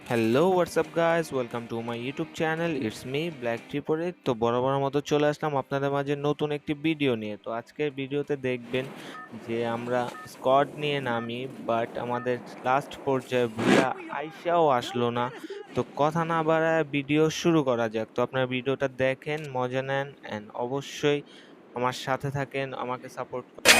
Hello WhatsApp guys, welcome to my YouTube channel. It's me Black ট্রিপরে। তো বরাবর মতো চলে আসলাম আপনাদের মাঝে নতুন একটি ভিডিও নিয়ে। তো আজকের ভিডিওতে দেখবেন যে আমরা স্কোয়াড নিয়ে নামি, বাট আমাদের লাস্ট পর্যায়ে ভুয়া আইসাও আসলো না। তো কথা না বাড়ায় ভিডিও শুরু করা যাক। তো আপনারা ভিডিওটা দেখেন, মজা নেন অ্যান্ড অবশ্যই আমার সাথে থাকেন, আমাকে সাপোর্ট করেন।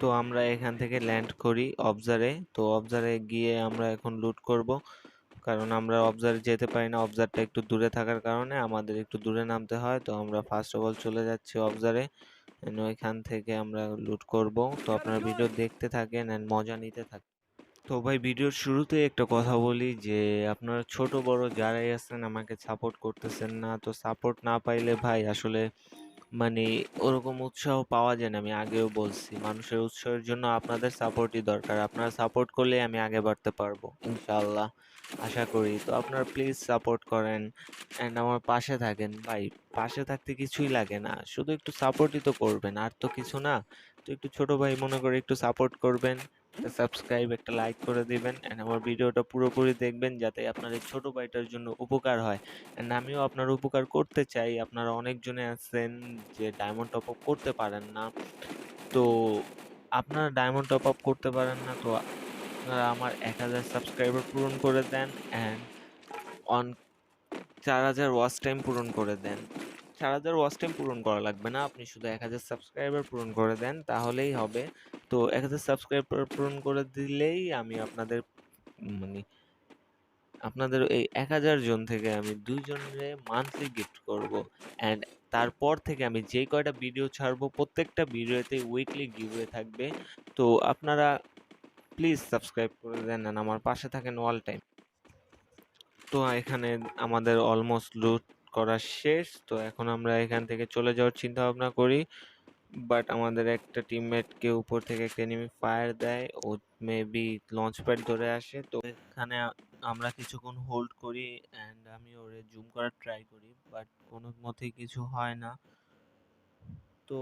তো আমরা এখান থেকে ল্যান্ড করি অবজারে। তো অবজারে গিয়ে আমরা এখন লুট করব, কারণ আমরা অবজারে যেতে পারি না। অবজারটা একটু দূরে থাকার কারণে আমাদের একটু দূরে নামতে হয়। তো আমরা ফার্স্ট অফ অল চলে যাচ্ছি অবজারে, ওইখান থেকে আমরা লুট করব। তো আপনারা ভিডিও দেখতে থাকেন অ্যান্ড মজা নিতে থাকেন। তো ভাই, ভিডিওর শুরুতে একটা কথা বলি যে আপনারা ছোট বড় যারাই আছেন আমাকে সাপোর্ট করতেছেন না। তো সাপোর্ট না পাইলে ভাই আসলে মানে ওরকম উৎসাহ পাওয়া যায় না। আমি আগেও বলছি, মানুষের উৎসাহের জন্য আপনাদের সাপোর্টই দরকার। আপনারা সাপোর্ট করলে আমি আগে বাড়তে পারবো ইনশাআল্লাহ, আশা করি। তো আপনারা প্লিজ সাপোর্ট করেন অ্যান্ড আমার পাশে থাকেন ভাই। পাশে থাকতে কিছুই লাগে না, শুধু একটু সাপোর্টই তো করবেন, আর তো কিছু না। তো একটু ছোট ভাই মনে করে একটু সাপোর্ট করবেন, একটা সাবস্ক্রাইব, একটা লাইক করে দিবেন অ্যান্ড আমার ভিডিওটা পুরোপুরি দেখবেন, যাতে আপনার এই ছোট ভাইটার জন্য উপকার হয়। অ্যান্ড আমিও আপনার উপকার করতে চাই। আপনারা অনেকজনে আছেন যে ডায়মন্ড টপ আপ করতে পারেন না। তো আপনারা ডায়মন্ড টপ আপ করতে পারেন না, তো আপনারা আমার 1000 সাবস্ক্রাইবার পূরণ করে দেন অ্যান্ড অন 4000 ওয়াচ টাইম পূরণ করে দেন। 4000 ওয়াচ টাইম পূরণ করা লাগবে না, আপনি শুধু 1000 সাবস্ক্রাইবার পূরণ করে দেন, তাহলেই হবে। তো 1000 সাবস্ক্রাইবার পূরণ করে দিলেই আমি মানে আপনাদের এই 1000 জন থেকে আমি 2 জনরে মান্থলি গিফট করব। অ্যান্ড তারপর থেকে আমি যেই কয়টা ভিডিও ছাড়বো প্রত্যেকটা ভিডিওতে উইকলি গিভওয়ে থাকবে। তো আপনারা প্লিজ সাবস্ক্রাইব করে দেন and আমার পাশে থাকেন অল টাইম। তো এখানে আমাদের অলমোস্ট লুট করা শেষ। তো এখন আমরা এখান থেকে চলে যাওয়ার চিন্তা ভাবনা করি, বাট আমাদের একটা টিমমেটকে উপর থেকে একটা এনিমি ফায়ার দেয়। ও মেবি লঞ্চ প্যাড ধরে আসে। তো এখানে আমরা কিছুক্ষণ হোল্ড করি অ্যান্ড আমি ওরে জুম করার ট্রাই করি, বাট কোনো মতেই কিছু হয় না। তো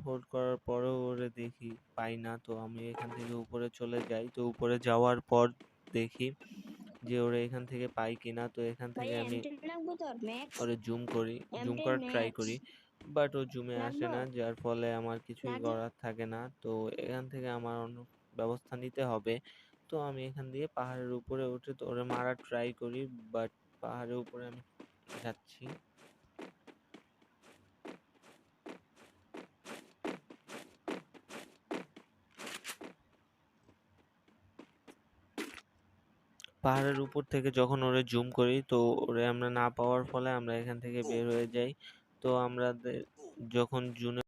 হোল্ড করার পরেও ওরে দেখি পাই না। তো আমি এখান থেকে উপরে চলে যাই। তো উপরে যাওয়ার পর দেখি যে ওরে এখান থেকে পাই কিনা। তো এখান ভাই থেকে আমি এমটি লাগবো তোর ম্যাক্স ওরে জুম করি, জুম এমটি করার ট্রাই ম্যাক্স করি, বাট ও জুমে আসে লাগবো না, যার ফলে আমার কিছুই লাগে করার থাকে না। তো এখান থেকে আমার অন্য ব্যবস্থা নিতে হবে। তো আমি এখান দিয়ে পাহাড়ের উপরে উঠে তো ওরে মারার ট্রাই করি, বাট পাহাড়ের উপরে আমি যাচ্ছি। পাহাড়ের উপর থেকে যখন ওরে জুম করি, তো ওরে আমরা না পাওয়ার ফলে আমরা এখান থেকে বের হয়ে যাই। তো আমাদের যখন জুনে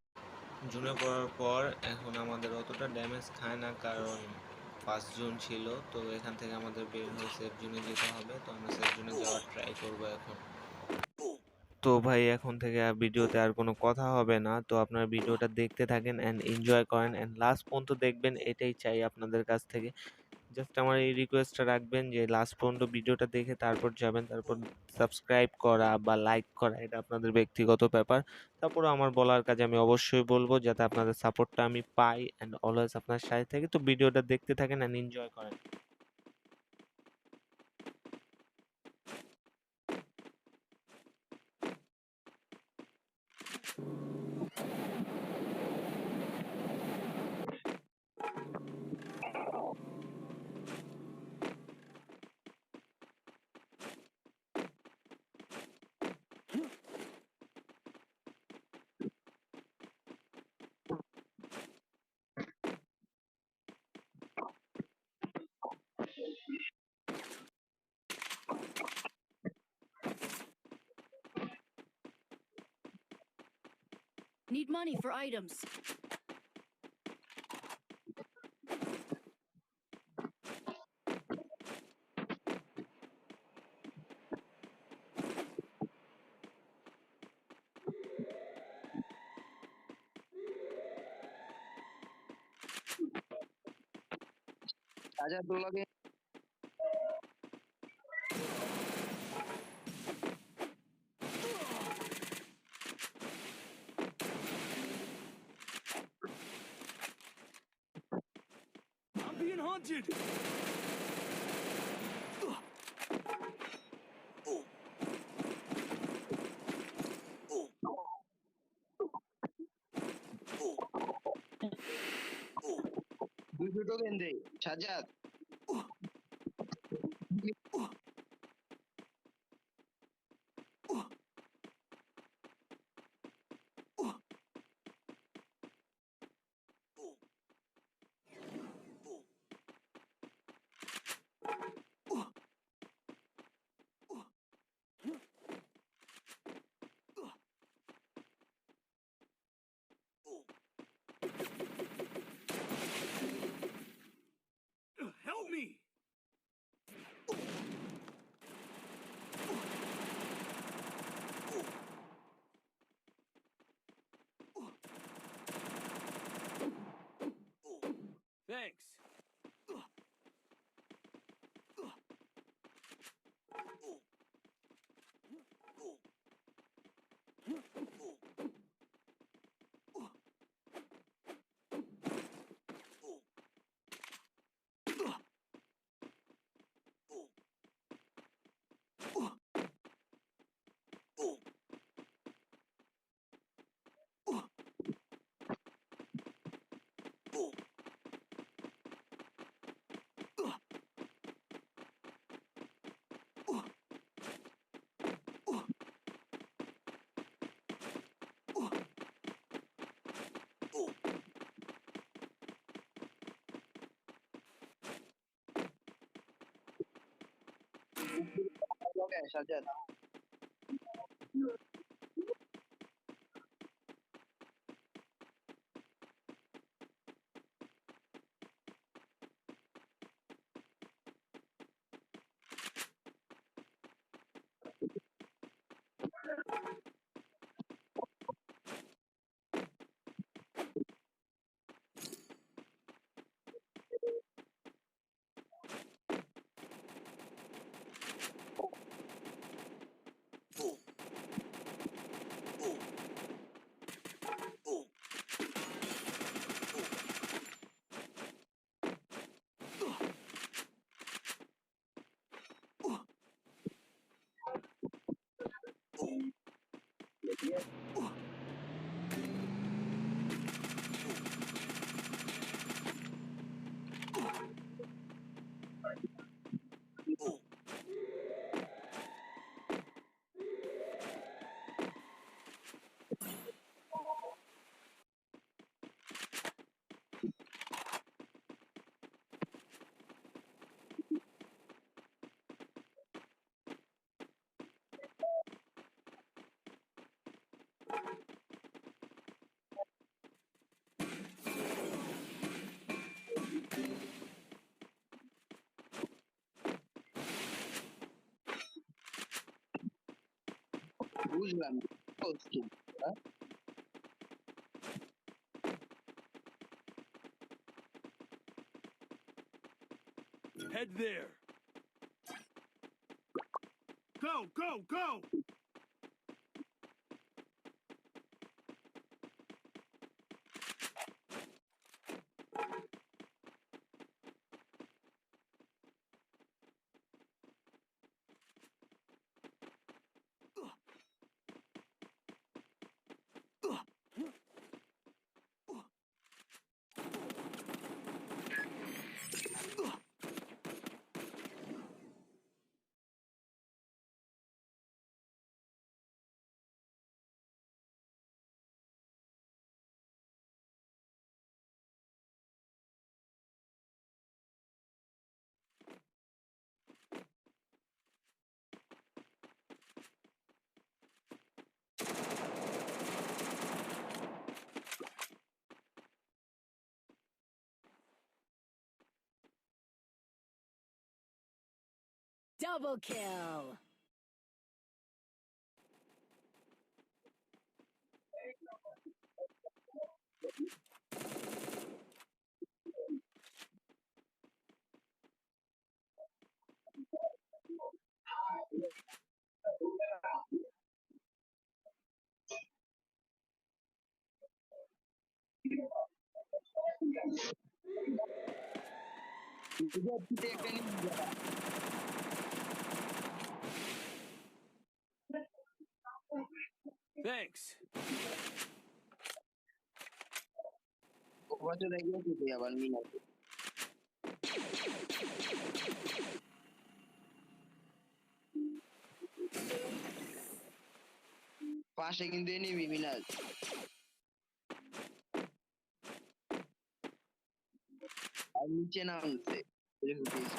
জুনে পড়ার পর এখন আমাদের অতটা ড্যামেজ খায় না, কারণ ফার্স্ট জোন ছিল। তো এখান থেকে আমাদের বের হয়ে সেফ জোনে যেতে হবে। তো আমরা সেফ জোনে যাওয়ার ট্রাই করব এখন। তো ভাই, এখন থেকে আর ভিডিওতে আর কোনো কথা হবে না। তো আপনারা ভিডিওটা দেখতে থাকেন অ্যান্ড এনজয় করেন অ্যান্ড লাস্ট পর্যন্ত দেখবেন, এটাই চাই আপনাদের কাছ থেকে। জাস্ট আমার এই রিকোয়েস্টটা রাখবেন যে লাস্ট পর্যন্ত ভিডিওটা দেখে তারপর যাবেন। তারপর সাবস্ক্রাইব করা বা লাইক করা এটা আপনাদের ব্যক্তিগত ব্যাপার। তারপর আমার বলার কাজে আমি অবশ্যই বলবো, যাতে আপনাদের সাপোর্টটা আমি পাই অ্যান্ড অলওয়েজ আপনার সাথে থাকি। তো ভিডিওটা দেখতে থাকেন অ্যান্ড এনজয় করেন। Need money for items. Aja tuh lagi. hunted! দুশো টোকেন দে Sajjad. Help me! Thanks. Sajjad বুঝলাম হচ্ছে, হ্যাঁ? Head there. Go, go, go! Double kill. একটা নিবি যারা। Thanks. বছর এগিয়ে দিতে আবার মিনা পাশে কিন্তু এনিমি মিনাজ আর নিচে নামছে এরকম কিছু।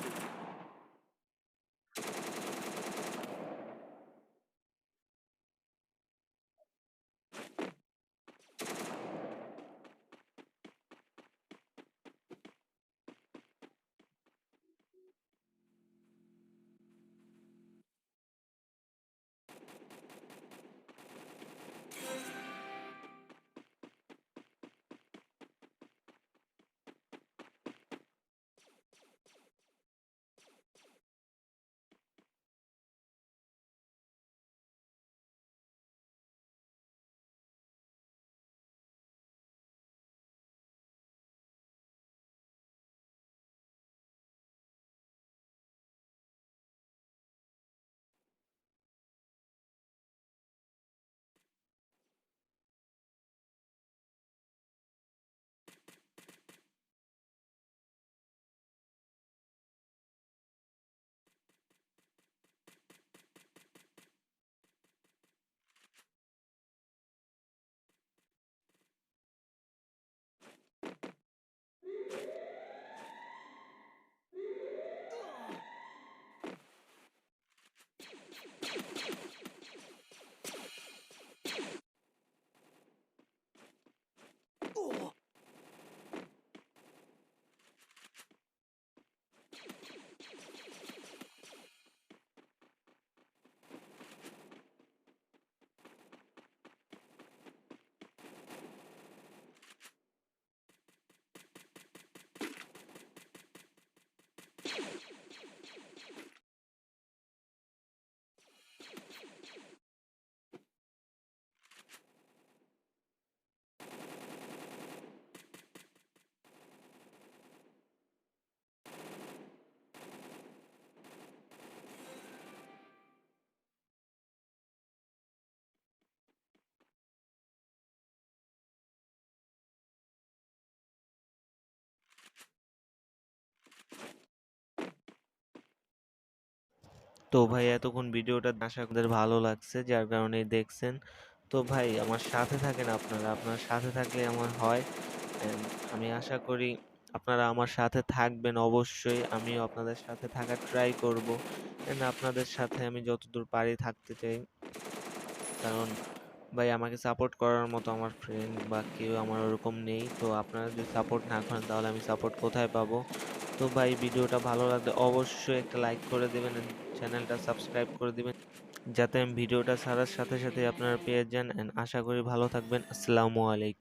তো ভাই এতক্ষণ ভিডিওটা আশা করি আপনাদের ভালো লাগছে যার কারণে দেখছেন। তো ভাই আমার সাথে থাকেন, আপনারা আপনার সাথে থাকলে আমার হয়। And আমি আশা করি আপনারা আমার সাথে থাকবেন অবশ্যই, আমিও আপনাদের সাথে থাকার ট্রাই করব। And আপনাদের সাথে আমি যতদূর পারি থাকতে চাই, কারণ ভাই আমাকে সাপোর্ট করার মতো আমার ফ্রেন্ড বা কেউ আমার ওরকম নেই। তো আপনারা যদি সাপোর্ট না করেন তাহলে আমি সাপোর্ট কোথায় পাবো? তো ভাই ভিডিওটা ভালো লাগলে অবশ্যই একটা লাইক করে দিবেন, চ্যানেলটা সাবস্ক্রাইব করে দিবেন যাতে আমি ভিডিওটা ছাড়ার সাথে সাথে আপনারা পেয়ে যান। এন্ড আশা করি ভালো থাকবেন। আসসালামু আলাইকুম।